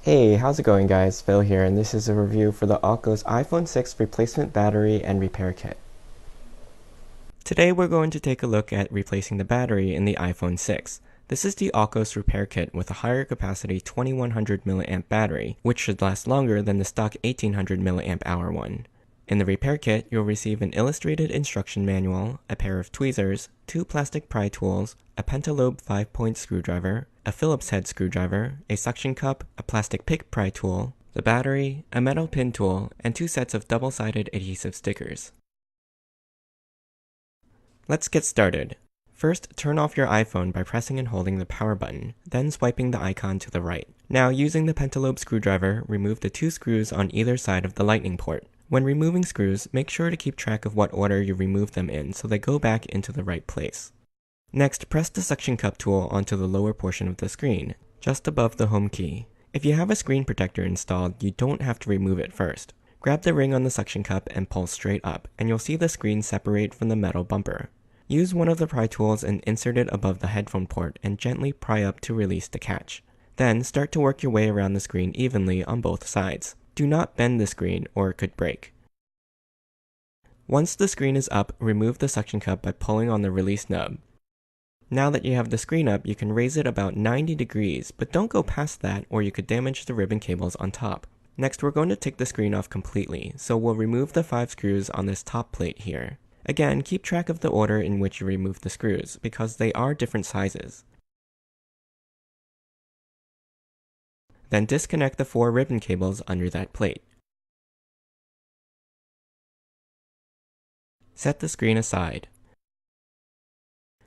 Hey, how's it going guys? Phil here, and this is a review for the Alco's iPhone 6 replacement battery and repair kit. Today we're going to take a look at replacing the battery in the iPhone 6. This is the Alco's repair kit with a higher capacity 2100 mAh battery, which should last longer than the stock 1800 mAh one. In the repair kit, you'll receive an illustrated instruction manual, a pair of tweezers, 2 plastic pry tools, a pentalobe 5-point screwdriver, a Phillips head screwdriver, a suction cup, a plastic pick pry tool, the battery, a metal pin tool, and 2 sets of double-sided adhesive stickers. Let's get started. First, turn off your iPhone by pressing and holding the power button, then swiping the icon to the right. Now, using the pentalobe screwdriver, remove the 2 screws on either side of the lightning port. When removing screws, make sure to keep track of what order you remove them in so they go back into the right place. Next, press the suction cup tool onto the lower portion of the screen, just above the home key. If you have a screen protector installed, you don't have to remove it first. Grab the ring on the suction cup and pull straight up, and you'll see the screen separate from the metal bumper. Use one of the pry tools and insert it above the headphone port and gently pry up to release the catch. Then, start to work your way around the screen evenly on both sides. Do not bend the screen or it could break. Once the screen is up, remove the suction cup by pulling on the release nub. Now that you have the screen up, you can raise it about 90 degrees, but don't go past that or you could damage the ribbon cables on top. Next, we're going to take the screen off completely, so we'll remove the 5 screws on this top plate here. Again, keep track of the order in which you remove the screws, because they are different sizes. Then disconnect the 4 ribbon cables under that plate. Set the screen aside.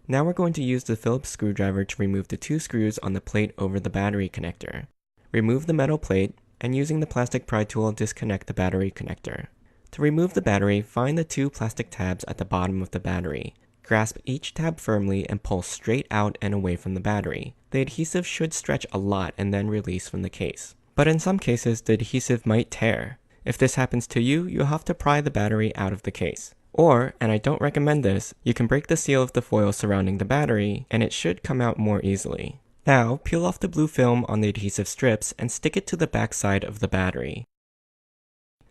Now we're going to use the Phillips screwdriver to remove the 2 screws on the plate over the battery connector. Remove the metal plate, and using the plastic pry tool, disconnect the battery connector. To remove the battery, find the 2 plastic tabs at the bottom of the battery. Grasp each tab firmly and pull straight out and away from the battery. The adhesive should stretch a lot and then release from the case. But in some cases, the adhesive might tear. If this happens to you, you'll have to pry the battery out of the case. Or, and I don't recommend this, you can break the seal of the foil surrounding the battery, and it should come out more easily. Now, peel off the blue film on the adhesive strips and stick it to the back side of the battery.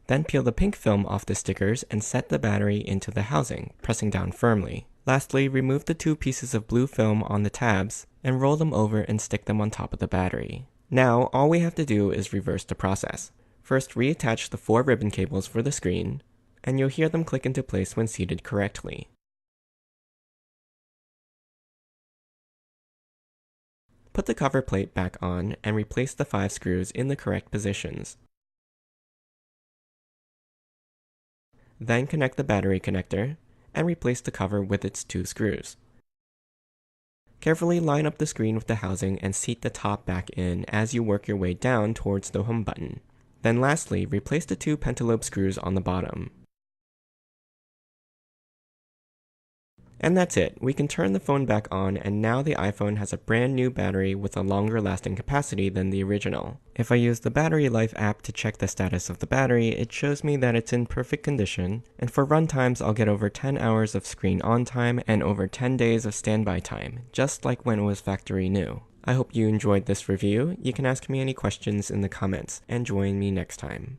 Then peel the pink film off the stickers and set the battery into the housing, pressing down firmly. Lastly, remove the 2 pieces of blue film on the tabs and roll them over and stick them on top of the battery. Now, all we have to do is reverse the process. First, reattach the 4 ribbon cables for the screen, and you'll hear them click into place when seated correctly. Put the cover plate back on and replace the 5 screws in the correct positions. Then connect the battery connector and replace the cover with its 2 screws. Carefully line up the screen with the housing and seat the top back in as you work your way down towards the home button. Then lastly, replace the 2 pentalobe screws on the bottom. And that's it. We can turn the phone back on, and now the iPhone has a brand new battery with a longer lasting capacity than the original. If I use the Battery Life app to check the status of the battery, it shows me that it's in perfect condition, and for run times I'll get over 10 hours of screen on time and over 10 days of standby time, just like when it was factory new. I hope you enjoyed this review. You can ask me any questions in the comments, and join me next time.